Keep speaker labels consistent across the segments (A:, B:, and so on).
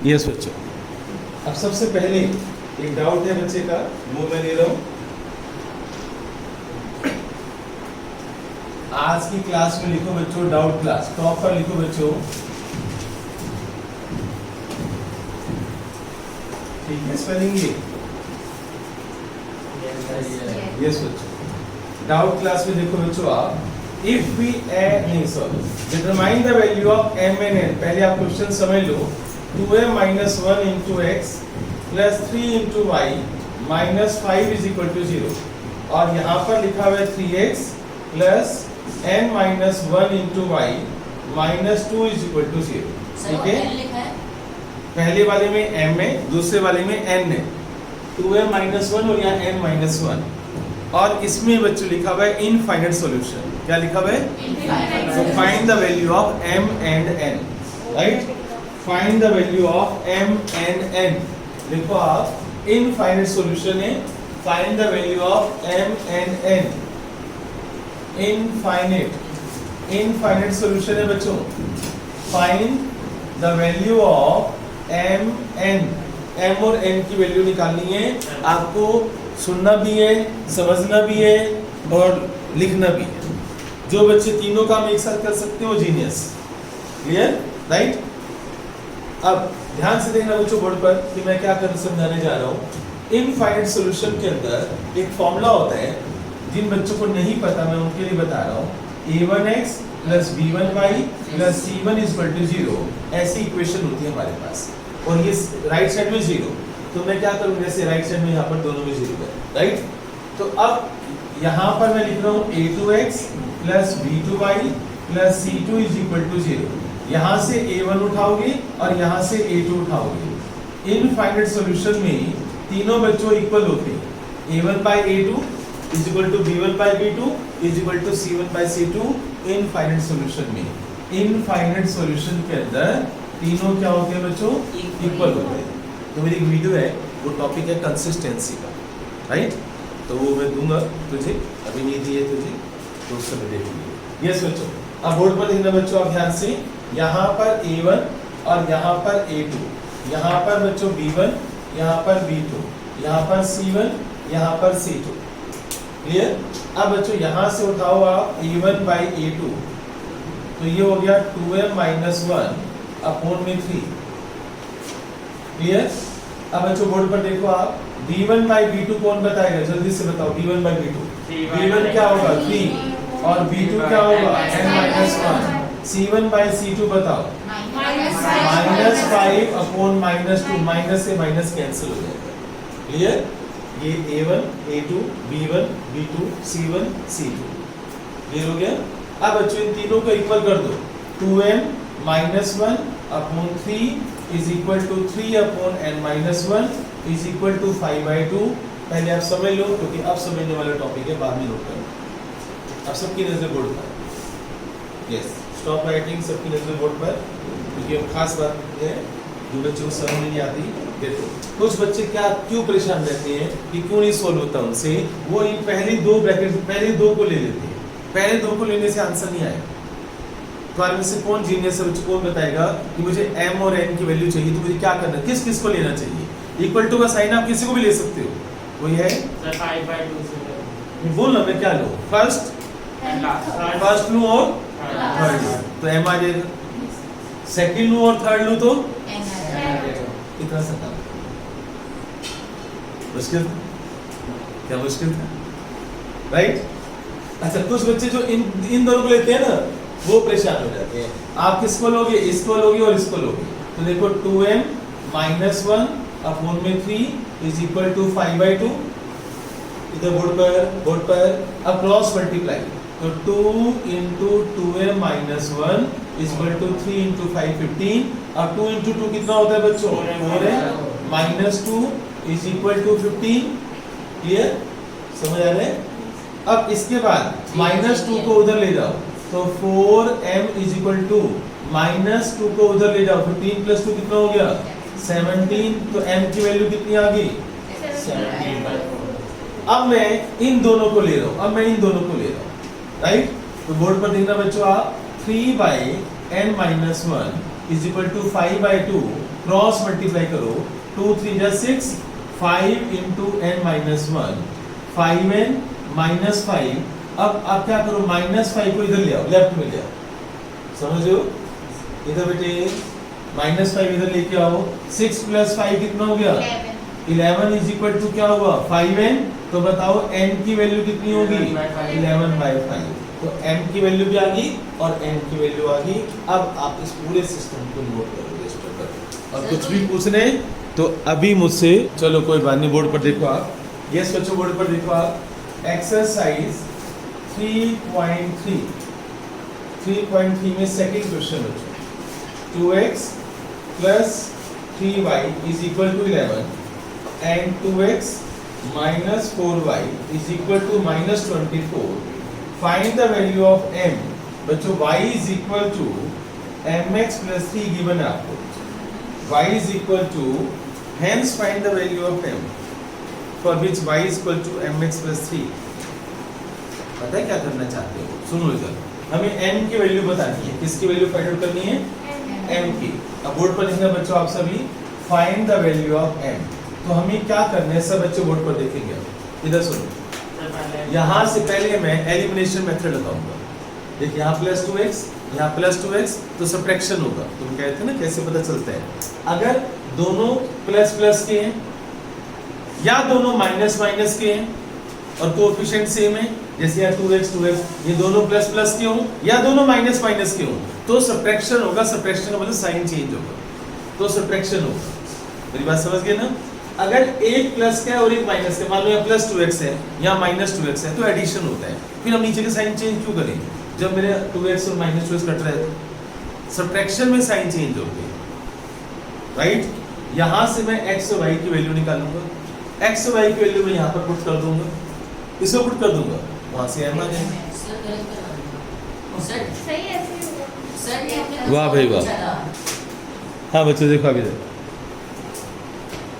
A: Yes बच्चों, अब सबसे पहले एक डाउट है बच्चे का, वो मैं ले रहा हूँ। आज की क्लास में लिखो बच्चों डाउट क्लास, टॉप पर लिखो बच्चों, ठीक है स्पेलिंग ये? यस बच्चों, डाउट क्लास में देखो बच्चों आप, इफ वी नहीं sorry, determine the value of m and n। पहले आप क्वेश्चन समझ लो। 2m minus 1 into x plus 3 into y minus 5 is equal to 0। और यहाँ पर लिखा हुआ है 3x plus n minus 1 into y minus 2 is equal to 0। ठीक है, पहले वाले में m है, दूसरे वाले में n है। 2m minus 1 और यहाँ n minus 1। और इसमें बच्चों लिखा हुआ है इनफाइनाइट सॉल्यूशन। क्या लिखा हुआ है? तो find the value of m and n, right? Find the value of m and n। देखो आप, इनफाइनाइट सॉल्यूशन है, find the value of m and n। Infinite solution है बच्चों, find the value of m n। m और n की value निकालनी है आपको, सुनना भी है, समझना भी है और लिखना भी है। जो बच्चे तीनों काम एक साथ कर सकते हो जीनियस। Clear, right? अब ध्यान से देखना बच्चों बोर्ड पर कि मैं क्या कर समझाने जा रहा हूँ। इनफाइनाइट सॉल्यूशन के अंदर एक फॉर्मूला होता है, जिन बच्चों को नहीं पता मैं उनके लिए बता रहा हूँ। a1x plus b1y plus c1 is equal to 0। ऐसी इक्वेशन होती है हमारे पास, और ये राइट साइड में 0। तो मैं क्या करूँ, जैसे राइट साइड में यहाँ पर दोनों में 0 है, राइट? तो अब यहाँ पर मैं लिख रहा हूँ a2x plus b2y plus c2 is equal to 0। यहाँ से a1 उठाओगे और यहाँ से a2 उठाओगे। इनफाइनाइट सॉल्यूशन में तीनों बच्चों इक्वल होते हैं। a1 by a2 is equal to b1 by b2 is equal to c1 by c2। Infinite solution में, इनफाइनाइट सॉल्यूशन के अंदर तीनों क्या होते हैं बच्चों? इक्वल होते हैं। तो मेरी एक वीडियो है, वो टॉपिक है कंसिस्टेंसी का, राइट? तो वो मैं दूंगा तुझे, अभी नहीं दी है तुझे, तो उस समय देखिए। यस बच्चों, अब बोर्ड पर देखना बच्चों आप ध्यान से, यहाँ पर a1 और यहाँ पर a2, यहाँ पर बच्चों b1, यहाँ पर b2, यहाँ पर c1, यहाँ पर c2। क्लियर? अब बच्चों यहाँ से उठाओ आप a1 by a2, तो ये हो गया 2m minus 1 अपॉन में 3। क्लियर? अब बच्चों बोर्ड पर देखो आप, b1 by b2 कौन बताएगा? जल्दी से बताओ, b1 by b2। b1 क्या होगा? 3, और b2 क्या होगा? n minus 1। c1 by c2 बताओ, माइनस 5 अपॉन माइनस 2। माइनस से माइनस कैंसिल हो जाएगा। क्लियर? ये a1, a2, b1, b2, c1, c2। Clear हो गया? अब बच्चों इन तीनों को इक्वल कर दो। 2m minus 1 upon 3 is equal to 3 upon n minus 1 is equal to 5/2। पहले आप समझ लो, क्योंकि अब समझने वाला टॉपिक है, बाद में नोट करो। अब सबकी नजर बोर्ड पर। यस, स्टॉप राइटिंग, सबकी नजर बोर्ड पर, क्योंकि अब खास बात है जो बच्चों को समझ नहीं आती। देखो, कुछ बच्चे क्यों परेशान रहते हैं कि क्यों नहीं सोल्व होता उनसे, वो इन पहली दो ब्रैकेट, पहले दो को ले लेते हैं। पहले दो को लेने से आंसर नहीं आएगा। तो में से कौन जीनियस है, कौन बताएगा कि मुझे m और n की वैल्यू चाहिए, तो मुझे क्या करना है, किस किस को लेना चाहिए? इक्वल टू का साइन आप किसी को भी ले सकते हो, वो है
B: 5/2 से
A: बोलना मैं क्या लो, फर्स्ट लूं और थर्ड लूं, तो m आ जाएगा। सेकंड लूं और थर्ड लूं तो इतना सा था। मुश्किल था क्या? मुश्किल था, राइट? अच्छा, कुछ बच्चे जो इन दोनों को लेते हैं ना, वो परेशान हो जाते हैं। आप किसको लोगे? इसको लोगे और इसको लोगे। तो देखो 2m minus 1 अपॉन में 3 is equal to 5/2। इधर बोर्ड पर अब क्रॉस मल्टीप्लाई, तो 2 into 2m minus 1 is equal to 3 into 5 15। अब 2 into 2 कितना होता है बच्चों? 4 है, minus 2 is equal to 15। Clear? समझ आ रहा है? अब इसके बाद -2 को उधर ले जाओ, तो 4m is equal to -2 को उधर ले जाओ, 15 plus 2 कितना हो गया? 17। तो m की वैल्यू कितनी आ गई? 17/4। अब मैं इन दोनों को ले रहा हूँ, राइट? तो बोर्ड पर देखना बच्चों आप, 3/n minus 1 is equal to 5/2 cross multiply करो, 2 3 जा 6, 5 into n minus 1, 5n minus 5। अब आप क्या करो, -5 को इधर ले आओ, लेफ्ट में ले आओ, समझ लो, इधर बेटे -5 इधर लेके आओ, 6 प्लस 5 कितना हो गया, 11 इज इक्वल टू क्या हुआ, 5n। तो बताओ n की वैल्यू कितनी होगी, 11/5। तो m की वैल्यू भी आ गई और n की वैल्यू आ गई। अब आप इस पूरे सिस्टम को नोट करो रजिस्टर पर, और कुछ भी पूछने तो अभी मुझसे, चलो कोई बात नहीं, बोर्ड पर देखो आप, यस बच्चों बोर्ड पर देखो आप, एक्सरसाइज 3.3 में सेकंड क्वेश्चन बच्चों, 2x plus 3y is equal to 11 and 2x minus 4y is equal to minus 24. Find the value of m. बच्चों y is equal to mx plus 3 given है आपको, y is equal to, hence find the value of m for which y is equal to mx plus 3. पता है क्या करना चाहते हो, सुनो इधर, हमें m की वैल्यू बतानी है, किसकी वैल्यू फाइंड आउट करनी है, m की। अब बोर्ड पर लिखना बच्चों आप सभी, find the value of m। तो हमें क्या करना है, सब बच्चे बोर्ड पर देखेंगे। इधर सुनो, यहाँ से पहले मैं एलिमिनेशन मेथड लगाऊंगा। देखिए यहाँ प्लस 2x, यहाँ प्लस 2x, तो सब्ट्रैक्शन होगा। तुम कहते हैं ना कैसे पता चलता है, अगर दोनों प्लस प्लस के हैं या दोनों माइनस माइनस के हैं और कोएफिशिएंट सेम है, जैसे यहाँ 2x ये दोनों प्लस प्लस के हों या दोनों माइनस माइनस के हों, तो सब्ट्रैक्शन होगा। सब्ट्रैक्शन का मतलब साइन चेंज होगा, तो सब्ट्रैक्शन होगा। मेरी बात समझ गए ना। अगर एक प्लस का है और एक माइनस का, मान लो यहाँ प्लस 2x है, यहाँ माइनस 2x है, तो एडिशन होता है। फिर हम नीचे के साइन चेंज क्यों करें, जब मेरे 2x और माइनस 2x कट रहा है, सब्ट्रैक्शन में साइन चेंज होते हैं, राइट। यहाँ से मैं x और y की वैल्यू निकालूंगा, x और y की वैल्यू मैं यहाँ पर पुट कर दूंगा, इसको पुट कर दूंगा, वहां से m आ जाएगा। वाह भाई वाह। हाँ बच्चों देखो अभी देखो,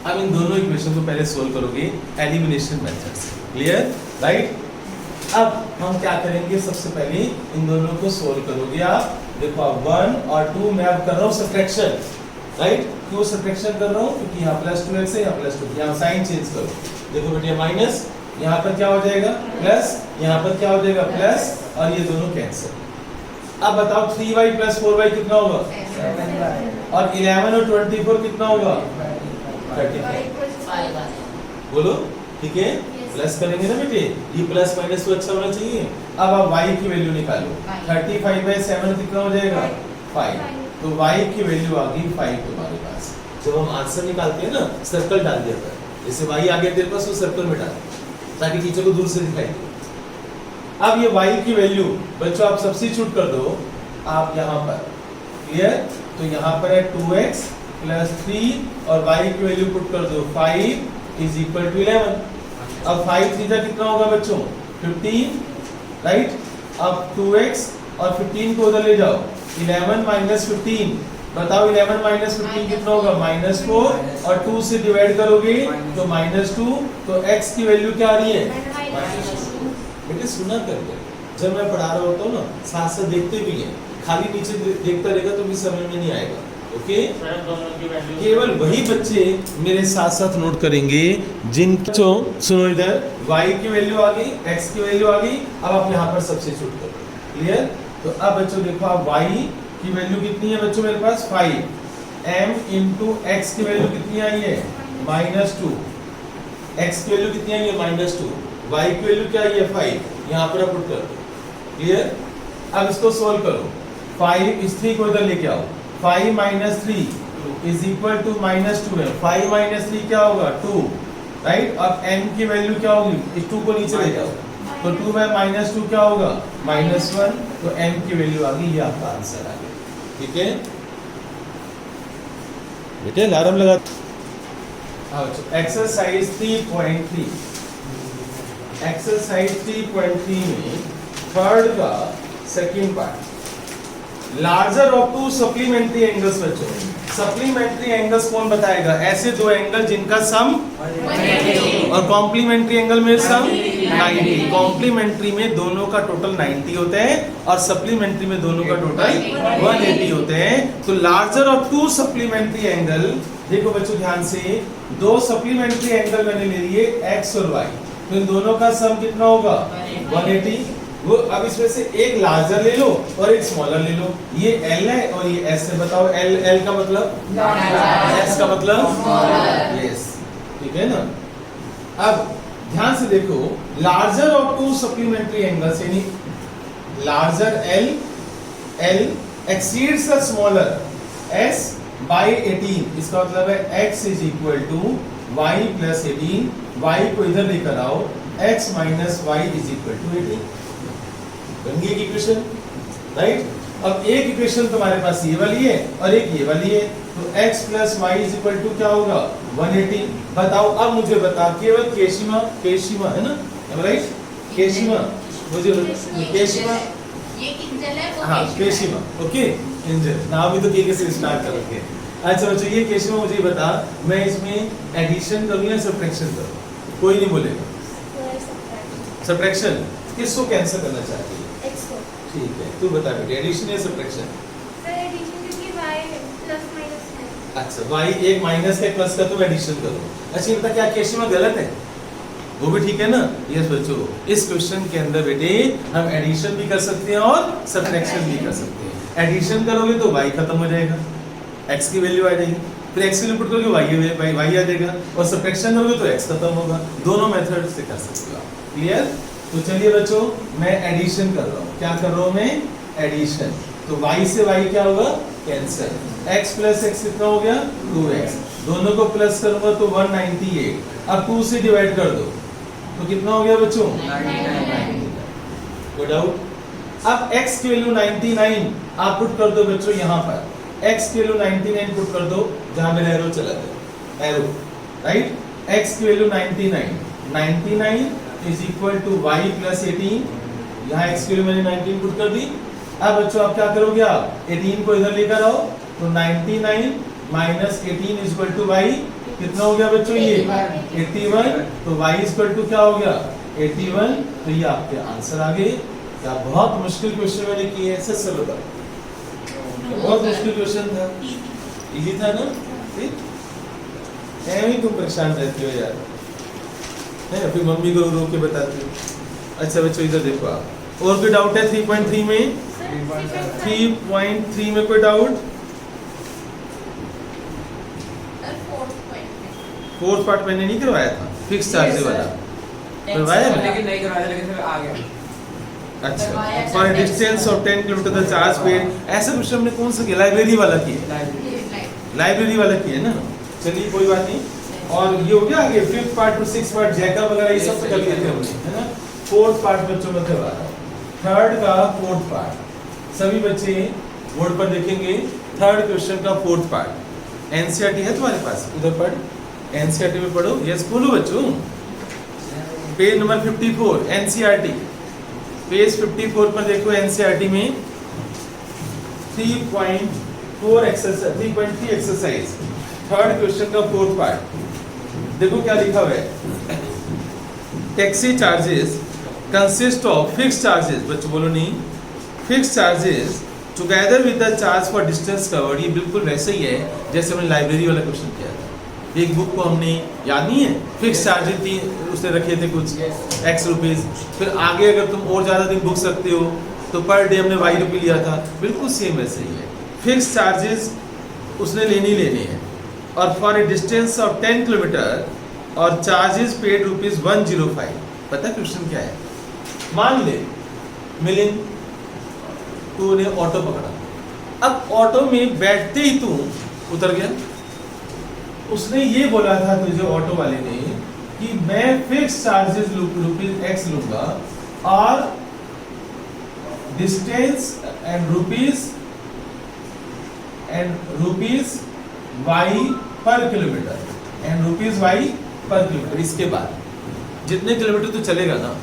A: अब इन दोनों इक्वेशन को पहले सोल्व करोगे एलिमिनेशन मेथड से, क्लियर, राइट। अब हम क्या करेंगे, सबसे पहले इन दोनों को सोल्व करोगे आप। देखो अब 1 और 2 मैं अब कर रहा हूँ सब्ट्रैक्शन, राइट। क्यों सब्ट्रैक्शन कर रहा हूँ, क्योंकि यहाँ प्लस 2x है, यहाँ प्लस 2, यहाँ साइन चेंज करो। देखो बेटे माइनस, यहाँ पर क्या हो जाएगा प्लस, यहाँ पर क्या हो जाएगा प्लस, और ये दोनों कैंसिल। अब बताओ 3y प्लस 4y कितना होगा, और 11 और 24 कितना होगा, 35। बोलो ठीक है, प्लस करेंगे ना बेटे, ये प्लस माइनस तो अच्छा होना चाहिए। अब आप y की वैल्यू निकालो, 35/7 कितना हो जाएगा 5, तो y की वैल्यू आ गई 5 तुम्हारे पास। जब हम आंसर निकालते हैं ना, सर्कल डाल दिया था, जैसे y आ गया तेरे पास, वो सर्कल में डाल, ताकि टीचर को दूर से दिखाई दे। अब ये y की वैल्यू बच्चों आप सब्स्टिट्यूट कर दो आप यहाँ पर, क्लियर। तो यहाँ पर है 2x प्लस 3 और y की वैल्यू पुट कर दो 5 इज इक्वल टू 11। अब 5 3 जा कितना होगा बच्चों 15, राइट। अब 2x और 15 को उधर ले जाओ, 11 माइनस 15, बताओ 11 माइनस 15 कितना होगा -4, और 2 से डिवाइड करोगे तो -2, तो x की वैल्यू क्या आ रही है -2। बेटे सुना कर, जब मैं पढ़ा रहा होता हूँ ना, साथ साथ देखते भी हैं, खाली नीचे देखता रहेगा तो भी समझ में नहीं आएगा, ओके। केवल वही बच्चे मेरे साथ साथ नोट करेंगे जिन बच्चों, सुनो इधर, y की वैल्यू आ गई, x की वैल्यू आ गई, अब आप यहाँ पर सब्स्टिट्यूट करो, क्लियर। तो अब बच्चों देखो आप y की वैल्यू कितनी है बच्चों मेरे पास 5, m इंटू x की वैल्यू कितनी आई है -2, x की वैल्यू कितनी आई है -2, y की वैल्यू क्या आई है 5, यहाँ पर पुट कर दो, क्लियर। अब इसको सोल्व करो, 5 इस 3 को इधर लेके आओ, 5 माइनस 3 इज इक्वल टू -2 है, 5 माइनस 3 क्या होगा 2, राइट। अब m की वैल्यू क्या होगी, इस 2 को नीचे ले जाओ, तो 2 में -2 क्या होगा -1, तो m की वैल्यू आ गई, ये आपका आंसर आ गया, ठीक है बेटे। अलार्म लगा। एक्सरसाइज 3.3, एक्सरसाइज 3.3 में थर्ड का second part, larger of two supplementary angles. बच्चों सप्लीमेंट्री एंगल्स कौन बताएगा, ऐसे दो एंगल जिनका सम और कॉम्प्लीमेंट्री एंगल में सम 90। कॉम्प्लीमेंट्री में दोनों का टोटल 90 होते हैं और सप्लीमेंट्री में दोनों का टोटल 180 होते हैं। तो larger of two supplementary angle, देखो बच्चों ध्यान से, दो सप्लीमेंट्री एंगल मैंने ले लिए x और y, तो इन दोनों का सम कितना होगा 180। वो अब इसमें से एक लार्जर ले लो और एक स्मॉलर ले लो, ये L है और ये S है। बताओ L का मतलब S का मतलब यस, ठीक है ना। अब ध्यान से देखो, larger of two supplementary angles यानी larger L exceeds the smaller S by 18, इसका मतलब है x is equal to y plus 18, y को इधर लेकर आओ, x minus y is equal to 18। बन गई इक्वेशन, राइट। अब एक इक्वेशन तुम्हारे पास ये वाली है और एक ये वाली है, तो x plus y is equal to क्या होगा 180। बताओ, अब मुझे बता, केवल केशिमा है ना, राइट, केशिमा, मुझे केशिमा,
C: ये किंजल है, वो
A: हाँ केशिमा, ओके, किंजल नाम भी तो के से स्टार्ट करोगे। अच्छा बच्चों, ये केशिमा मुझे बता, मैं इसमें एडिशन करूँ या सब्ट्रैक्शन करूँ? कोई नहीं बोलेगा। सब्ट्रैक्शन, किसको कैंसिल करना चाहती है?
C: x को।
A: ठीक है, तू बता बेटे, एडिशन या सब्ट्रैक्शन?
C: सर एडिशन, क्योंकि y प्लस माइनस है।
A: अच्छा, y एक माइनस है प्लस का, तुम एडिशन करो। अच्छा ये बता, क्या केशिमा गलत है? वो भी ठीक है ना। यस बच्चों, इस क्वेश्चन के अंदर बेटे हम एडिशन भी कर सकते हैं और सब्ट्रैक्शन भी कर सकते हैं। एडिशन करोगे तो y खत्म हो जाएगा, x की वैल्यू आ जाएगी, फिर x की इनपुट करोगे y आ जाएगा, और सब्ट्रैक्शन करोगे तो x खत्म होगा। दोनों मेथड से कर सकते हो आप। क्लियर? तो चलिए बच्चों, मैं एडिशन कर रहा हूँ। क्या कर रहा हूँ मैं? एडिशन। तो y से y क्या होगा? कैंसिल। x प्लस x कितना हो गया? 2x। दोनों को प्लस करूंगा तो 198। अब 2 से डिवाइड कर दो तो कितना हो गया बच्चों? 99। कोई डाउट? अब x की वैल्यू 99 आप पुट कर दो बच्चों यहाँ पर। x की वैल्यू 99 पुट कर दो जहाँ मेरा एरो चला गया, एरो, राइट। x की value 99 is equal to y plus 18। यहाँ x की वैल्यू मैंने 19 पुट कर दी। अब बच्चों आप क्या करोगे? आप 18 को इधर लेकर आओ, तो 99 minus 18 is equal to y कितना हो गया बच्चों? ये 81। तो y इज इक्वल टू क्या हो गया? 81। तो ये आपके आंसर आ गए। क्या बहुत मुश्किल क्वेश्चन मैंने किए हैं? सच से बताओ, बहुत मुश्किल क्वेश्चन था, इजी था ना? ऐसे ही तुम परेशान रहते हो यार, है? फिर मम्मी को रो के बताते हो। अच्छा बच्चों इधर देखो आप, और कोई डाउट है 3.3 में? 3.3 में कोई डाउट? फोर्थ पार्ट मैंने नहीं करवाया था, फिक्स चार्ज वाला करवाया है?
B: लेकिन नहीं करवाया, लेकिन फिर आ गया।
A: अच्छा, for distance of 10 kilometre the charge paid, ऐसा क्वेश्चन हमने कौन सा किया? लाइब्रेरी वाला किया, लाइब्रेरी वाला किया ना। चलिए कोई बात नहीं। और ये हो गया आगे 5th part two 6th part, Jacob वगैरह ये सब तो कर लिए थे हमने, है ना। 4th पार्ट बच्चों में करवा रहा हूँ, 3rd का 4th पार्ट सभी बच्चे बोर्ड पर देखेंगे। 3rd क्वेश्चन का 4th पार्ट एनसीईआरटी है तुम्हारे पास, उधर पढ़, एनसीईआरटी में पढ़ो। यस बोलो बच्चों, पेज नंबर 54 एनसीईआरटी, पेज 54 पर देखो। एनसीईआरटी में 3.4 एक्सरसाइज, 3.3 एक्सरसाइज, 3rd क्वेश्चन का 4th पार्ट देखो क्या लिखा हुआ है। Taxi charges consist of fix charges, बच्चों बोलो नहीं, fix charges together with the charge for distance covered. ये बिल्कुल वैसे ही है जैसे हमने लाइब्रेरी वाला क्वेश्चन किया था। एक बुक को हमने, याद नहीं है, फिक्स चार्जेस थी, उसने रखे थे कुछ x रुपीज, फिर आगे अगर तुम और ज़्यादा दिन बुक्स रखते हो तो पर डे हमने y रुपये लिया था। बिल्कुल सेम वैसे ही है, फिक्स चार्जेस उसने लेने ही लेने हैं। और for a distance of 10 kilometre और चार्जेस पेड ₹105। पता क्वेश्चन क्या है? मान ले मिलिंद तूने ऑटो पकड़ा, अब ऑटो में बैठते ही तू उतर गया। उसने ये बोला था तुझे, ऑटो वाले ने, कि मैं फिक्स चार्जेस ₹X लूंगा और डिस्टेंस एंड रुपीज Y पर किलोमीटर, एंड ₹Y पर किलोमीटर। इसके बाद जितने किलोमीटर तू चलेगा ना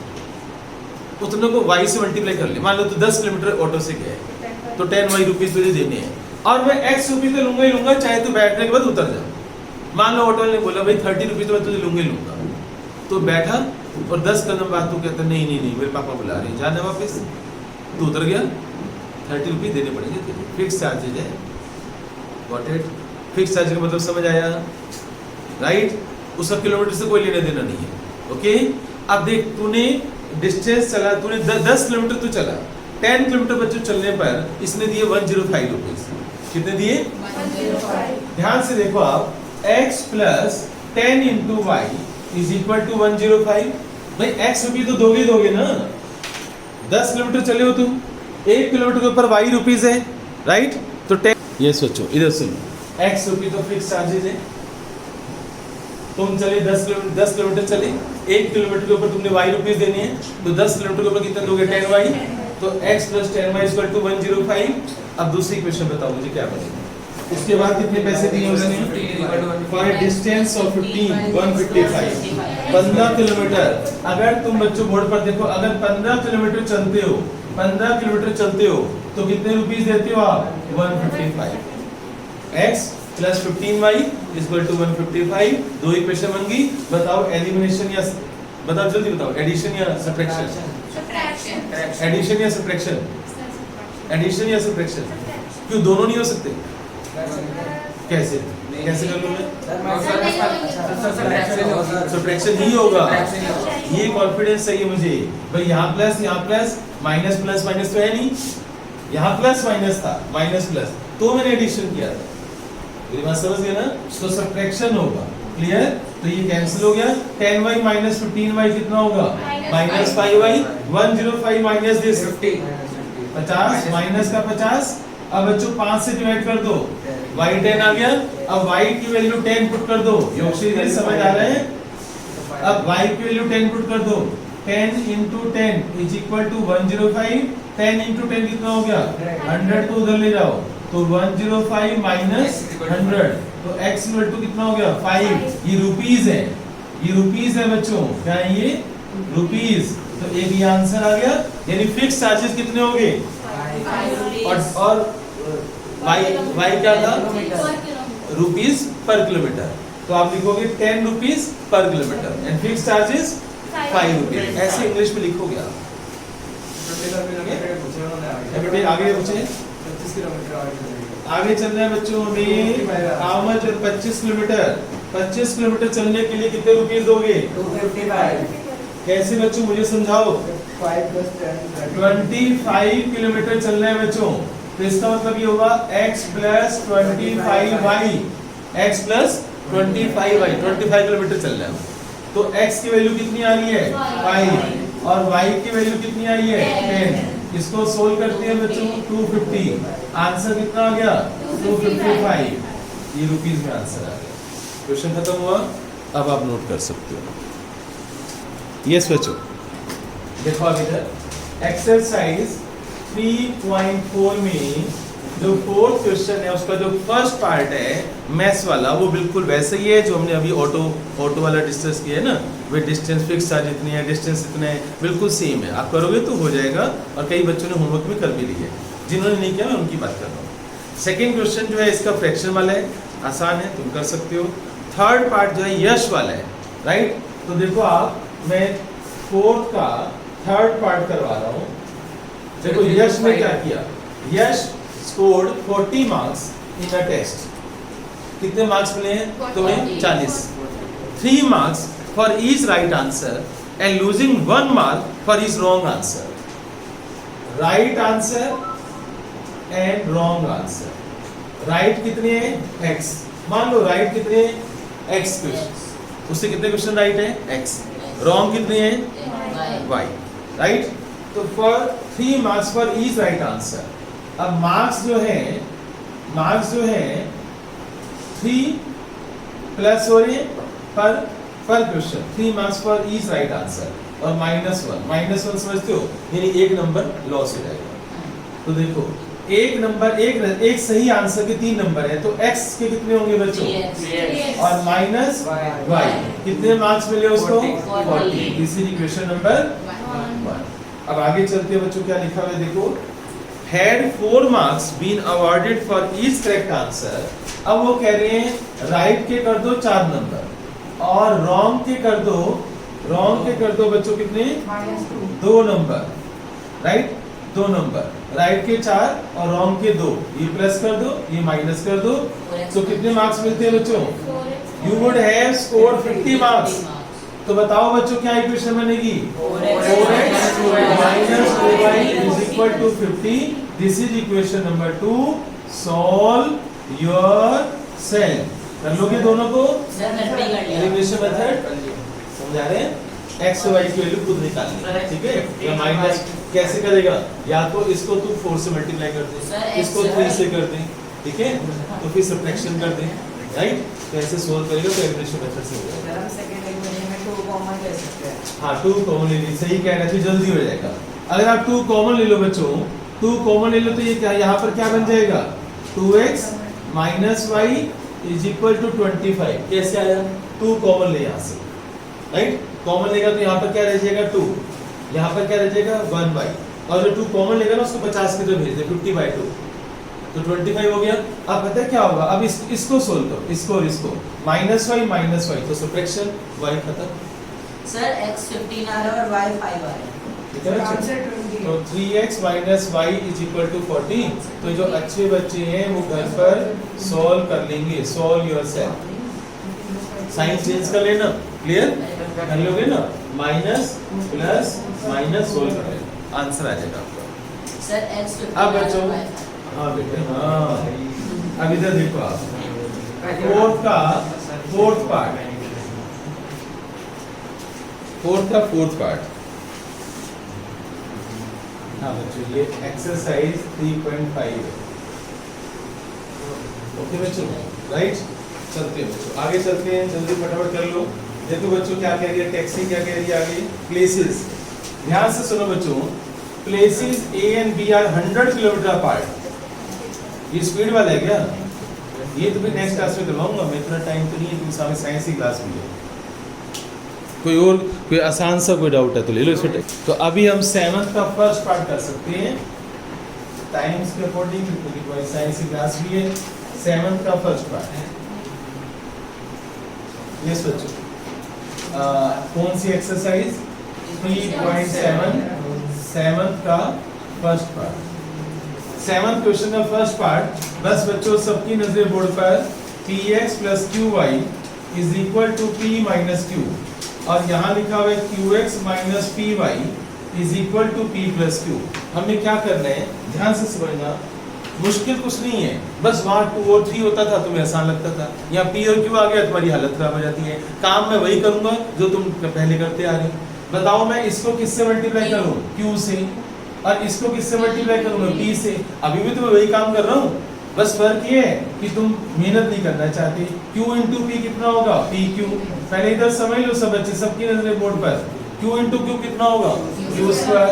A: उतने को y से मल्टीप्लाई कर ले। मान लो तू 10 किलोमीटर ऑटो से गया तो 10 रुपीज तुझे देने हैं, और मैं x रुपीज तो लूंगा ही लूंगा, चाहे तू बैठने के बाद उतर जा। मान लो ऑटो ने बोला भाई 30 रुपीज तो मैं तुझे लूंगा ही लूंगा, तो बैठा और 10 कदम बाद तू कहता नहीं नहीं नहीं मेरे पापा बुला रहे हैं, जाना वापस, तू उतर गया, 30 रुपये देने पड़ेंगे तुझे, फिक्स चार्जेज है। Got it? फिक्स चार्ज का मतलब समझ आया, राइट? उसका किलोमीटर से कोई लेना देना नहीं है। ओके, अब देख तूने डिस्टेंस चला, तूने 10 किलोमीटर तू चला, 10 किलोमीटर बच्चों चलने पर इसने दिए 105 रुपीज। कितने दिए?
C: 105।
A: ध्यान से देखो आप, x plus 10 into y is equal to 105। भाई x रुपये तो दोगे ना, 10 किलोमीटर चले हो तुम, 1 किलोमीटर के ऊपर y रुपीज है, राइट? तो 10, ये सोचो इधर सुनो, x रुपये तो फिक्स चार्जेज है, तुम चले 10 किलोमीटर चले, 1 किलोमीटर के ऊपर तुमने y रुपीज देने हैं, तो 10 किलोमीटर के ऊपर कितना दोगे? 10y। तो x plus 10y equal to 105। अब दूसरी क्वेश्चन बताओ मुझे क्या बनेगा। उसके बाद कितने पैसे दिए उन्होंने? For distance of 155, 15 kilometre. अगर तुम बच्चों बोर्ड पर देखो, अगर 15 किलोमीटर चलते हो, 15 किलोमीटर चलते हो तो कितने रुपीस देते हो आप? 155। x plus 15y equal to 155। दो ही क्वेश्चन बन गई। बताओ एलिमिनेशन या, बताओ जल्दी बताओ, एडिशन या सब्ट्रैक्शन? एडिशन या सब्ट्रैक्शन? एडिशन या सब्ट्रैक्शन? क्यों दोनों नहीं हो सकते? कैसे कैसे कर लूं मैं? सब्ट्रैक्शन ही होगा, ये कॉन्फिडेंस चाहिए मुझे। भाई यहाँ प्लस माइनस प्लस माइनस तो है नहीं, यहाँ प्लस माइनस था, माइनस प्लस तो मैंने एडिशन किया था। मेरी बात समझ गए ना? तो सब्ट्रैक्शन होगा। क्लियर? तो ये कैंसिल हो गया। 10y माइनस 15y कितना होगा? Minus 5y। 105 minus this 50 minus का 50। अब बच्चों 5 से डिवाइड कर दो, y 10 आ गया। अब y की वैल्यू 10 पुट कर दो, योगशील समझ आ रहे हैं? अब y की वैल्यू 10 पुट कर दो, 10 into 10 is equal to 105। 10 into 10 कितना हो गया? 100 को उधर ले जाओ, तो 105 माइनस 100, तो x इक्वल टू कितना हो गया? 5। ये रुपीस है, ये रुपीस है बच्चों, क्या है ये? रुपीस। तो एक ये आंसर आ गया, यानी फिक्स चार्जेस कितने होंगे? और y क्या था? रुपीस पर किलोमीटर। तो आप लिखोगे 10 रुपीस पर kilometre and fix charges 5 rupees. ऐसे इंग्लिश में लिखोगे आप। आगे पूछे, आगे चलना है बच्चों हमें। How much? 25 किलोमीटर, 25 किलोमीटर चलने के लिए कितने रुपीस दोगे?
B: 255।
A: कैसे बच्चों मुझे समझाओ?
B: 5 plus 10
A: 25 किलोमीटर चलना है बच्चों, तो इसका मतलब ये होगा x plus 25y, x plus 25y, 25 kilometre चलना है। तो x की वैल्यू कितनी आ रही है? 5, और y की वैल्यू कितनी आ रही है? 10। इसको सोल्व करते हैं बच्चों, 250। आंसर कितना आ गया? 255। ये रुपीस में आंसर आ गया। क्वेश्चन खत्म हुआ। अब आप नोट कर सकते हो। यस बच्चों, देखो अब इधर एक्सरसाइज 3.4 में जो फोर्थ क्वेश्चन है उसका जो फर्स्ट पार्ट है मैथ्स वाला, वो बिल्कुल वैसे ही है जो हमने अभी ऑटो वाला डिस्कस किया है ना। वे डिस्टेंस फिक्स चार्ज इतनी है, डिस्टेंस इतना है, बिल्कुल सेम है। आप करोगे तो हो जाएगा, और कई बच्चों ने होमवर्क में कर भी लिया है। जिन्होंने नहीं किया मैं उनकी बात कर रहा हूँ। सेकेंड क्वेश्चन जो है इसका फ्रैक्शन वाला है, आसान है, तुम कर सकते हो। थर्ड पार्ट जो है यश वाला है, राइट? तो देखो आप, मैं फोर्थ का थर्ड पार्ट करवा रहा हूँ। देखो यश ने क्या किया, Yash scored 40 marks in a test. कितने मार्क्स मिले हैं तुम्हें? 40। 3 marks for each right answer and losing 1 mark for each wrong answer. Right answer and wrong answer. Right कितने हैं? x। मान लो राइट कितने हैं? x क्वेश्चन, उससे कितने क्वेश्चन राइट है? x। रॉन्ग कितने हैं? y। राइट? तो for 3 marks for each right answer. अब मार्क्स जो है 3 प्लस हो रहे पर question, 3 marks for each right answer, और -1 समझते हो, यानी एक नंबर लॉस हो जाएगा। तो देखो एक नंबर, एक सही आंसर के 3 नंबर है, तो x के कितने होंगे बच्चों? और माइनस y। कितने मार्क्स मिले उसको? 40। इसीलिए क्वेश्चन नंबर 1। अब आगे चलते हैं बच्चों, क्या लिखा हुआ है देखो। Had 4 marks been awarded for each correct answer, अब वो कह रहे हैं राइट के कर दो 4 नंबर और रॉन्ग के कर दो रॉन्ग के कर दो बच्चों कितने,
B: -2
A: 2 नंबर, राइट, 2 नंबर, राइट के 4 और रॉन्ग के 2, ये प्लस कर दो, ये माइनस कर दो, तो कितने मार्क्स मिलते हैं बच्चों,
C: 4x
A: you would have score 50 marks. तो बताओ बच्चों क्या इक्वेशन बनेगी, 4x minus 2y is equal to 50, this is equation number 2, solve yourself। कर लोगे दोनों को, एलिमिनेशन मेथड समझा रहे हैं, x और y की वैल्यू खुद निकालनी है, ठीक है, या माइनस कैसे करेगा, या तो इसको तू 4 से मल्टीप्लाई कर दे, इसको 3 से कर दे, ठीक है, तो फिर सब्ट्रैक्शन कर दे, राइट, तो ऐसे सोल्व करेगा तो एलिमिनेशन मेथड से हो जाएगा।
B: सर हम सेकंड इक्वेशन में 2 कॉमन ले सकते हैं।
A: हाँ 2 कॉमन ले ली, सही कह रहे थे, जल्दी हो जाएगा। अगर आप 2 कॉमन ले लो बच्चों, 2 कॉमन ले लो तो ये क्या, यहाँ पर क्या बन जाएगा, 2x minus y is equal to 25। कैसे आया, 2 कॉमन ले यहाँ से, राइट, कॉमन लेगा तो यहाँ पर क्या रह जाएगा 2, यहाँ पर क्या रह जाएगा 1y, और जो 2 कॉमन लेगा ना उसको 50 की तरफ भेज दे, 50/2, तो 25 हो गया। अब पता है क्या होगा, अब इसको सोल्व करो, इसको और इसको, -y, तो सब्ट्रैक्शन, y खत्म।
D: सर x 15 आ रहा है और y 5 आ रहा है।
A: ठीक है बच्चों?
B: आंसर 20
A: तो 3x minus y is equal to 40। तो जो अच्छे बच्चे हैं वो घर पर सॉल्व कर लेंगे, सॉल्व योरसेल्फ, साइन चेंज कर लेना, क्लियर कर लोगे ना, माइनस प्लस माइनस सोल्व कर लेना, आंसर आ जाएगा आपका।
D: सर x 15
A: अब बच्चों, हाँ बेटे हाँ, अब इधर देखो आप, फोर्थ पार्ट, हाँ बच्चों ये एक्सरसाइज 3.5 है, ओके बच्चों, राइट, चलते हैं बच्चों, आगे चलते हैं, जल्दी फटाफट कर लो। देखो बच्चों क्या कह रही है, टैक्सी क्या कह रही है आगे, प्लेसेस, ध्यान से सुनो बच्चों, places A and B are 100 kilometre apart. ये स्पीड वाला है क्या, ये तो मैं नेक्स्ट क्लास में करवाऊंगा, मैं इतना टाइम तो नहीं है क्योंकि सामने साइंस की क्लास भी है। कोई आसान सा कोई डाउट है तो ले लो इसमें। तो अभी हम 7th का फर्स्ट पार्ट कर सकते हैं टाइम्स के अकॉर्डिंग, क्योंकि कोई साइंस की क्लास भी है। 7th का फर्स्ट पार्ट है, यस बच्चों, कौन सी एक्सरसाइज 3.7, 7th का फर्स्ट पार्ट, 7th क्वेश्चन का फर्स्ट पार्ट। बस बच्चों सबकी नजर बोर्ड पर, px plus qy is equal to p minus q, और यहाँ लिखा हुआ है qx minus py is equal to p plus q। हमें क्या करना है, ध्यान से समझना, मुश्किल कुछ नहीं है, बस वहाँ 2 और 3 होता था तुम्हें आसान लगता था, यहाँ p और q आ गया तुम्हारी हालत खराब हो जाती है। काम मैं वही करूंगा जो तुम पहले करते आ रहे हो। बताओ मैं इसको किससे मल्टीप्लाई करूँ, q से, और इसको किससे मल्टीप्लाई करूँगा, p से। अभी भी तो मैं वही काम कर रहा हूँ, बस फर्क ये है कि तुम मेहनत नहीं करना चाहते। q इंटू पी कितना होगा, pq। पहले इधर समझ लो सब बच्चे, सबकी नजरें बोर्ड पर, q इंटू q कितना होगा, q स्क्वायर,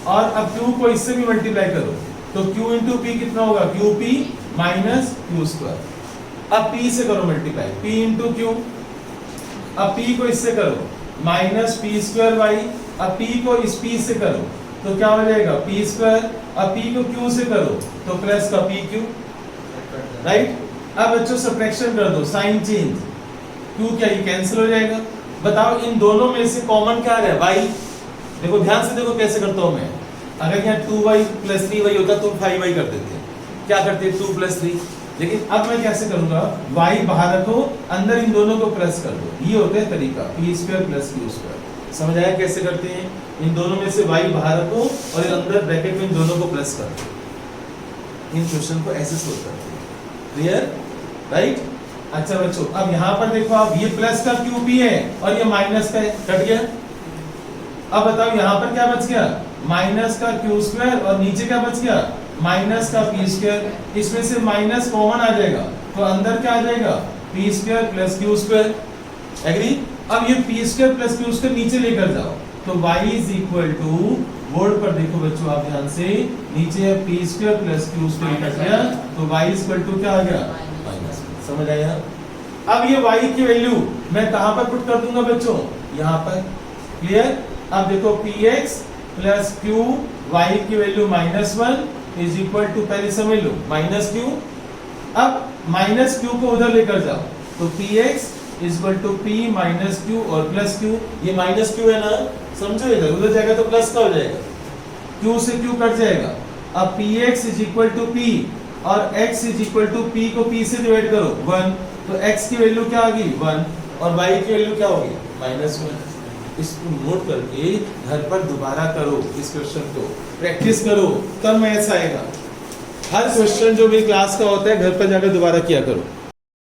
A: और अब q को इससे भी मल्टीप्लाई करो तो q इंटू पी कितना होगा, qp माइनस q स्क्वायर। अब p से करो मल्टीप्लाई, p इंटू q, अब p को इससे करो माइनस p स्क्वायर y, अब p को इस p से करो तो क्या हो जाएगा p स्क्वायर, अब p को q से करो तो प्लस का pq, राइट। अब बच्चों सब्ट्रैक्शन कर दो, साइन चेंज, q क्या ये कैंसिल हो जाएगा। बताओ इन दोनों में से कॉमन क्या है, y। देखो ध्यान से देखो कैसे करता हूं मैं, अगर यहाँ 2y plus 3y होता तो 5y कर देते, क्या करते 2 plus 3, लेकिन अब मैं कैसे करूंगा, y बाहर रखो, अंदर इन दोनों को प्लस कर दो, ये होता है तरीका, p square plus q square. समझ आया कैसे करते हैं, इन दोनों में से y बाहर रखो और अंदर ब्रैकेट में इन दोनों को प्लस कर दो। इन क्वेश्चन को ऐसे सोल्व करते हैं, क्लियर, राइट। अच्छा बच्चों अब यहाँ पर देखो आप, ये प्लस का qp है और ये माइनस का है, कट गया। अब बताओ यहाँ पर क्या बच गया, माइनस का q स्क्वायर, और नीचे क्या बच गया, माइनस का p स्क्वायर। इसमें से माइनस कॉमन आ जाएगा तो अंदर क्या आ जाएगा, p square plus q square, agree. अब ये p square plus q square नीचे लेकर जाओ तो y is equal to, board पर देखो बच्चों आप ध्यान से, नीचे p square plus q square cut गया तो y इज इक्वल टू क्या आ गया, माइनस। समझ आया। अब ये y की वैल्यू मैं कहां पर पुट कर दूंगा बच्चों, यहां पर, क्लियर। अब देखो px प्लस q, y की वैल्यू -1 इज इक्वल टू, पहले समझ लो माइनस q। अब माइनस q को उधर लेकर जाओ तो px equal to p minus q और प्लस क्यू। ये माइनस क्यू है ना, समझो इधर, उधर जाएगा तो प्लस का हो जाएगा, क्यू से क्यू कट जाएगा। अब P X is equal to P और x is equal to P को p से डिवाइड करो 1, तो x की वैल्यू क्या आ गई 1 और y की वैल्यू क्या होगी -1। इसको नोट करके घर पर दोबारा करो, इस क्वेश्चन को प्रैक्टिस करो, तब मैथ्स आएगा। हर क्वेश्चन जो भी क्लास का होता है घर पर जाकर दोबारा किया करो।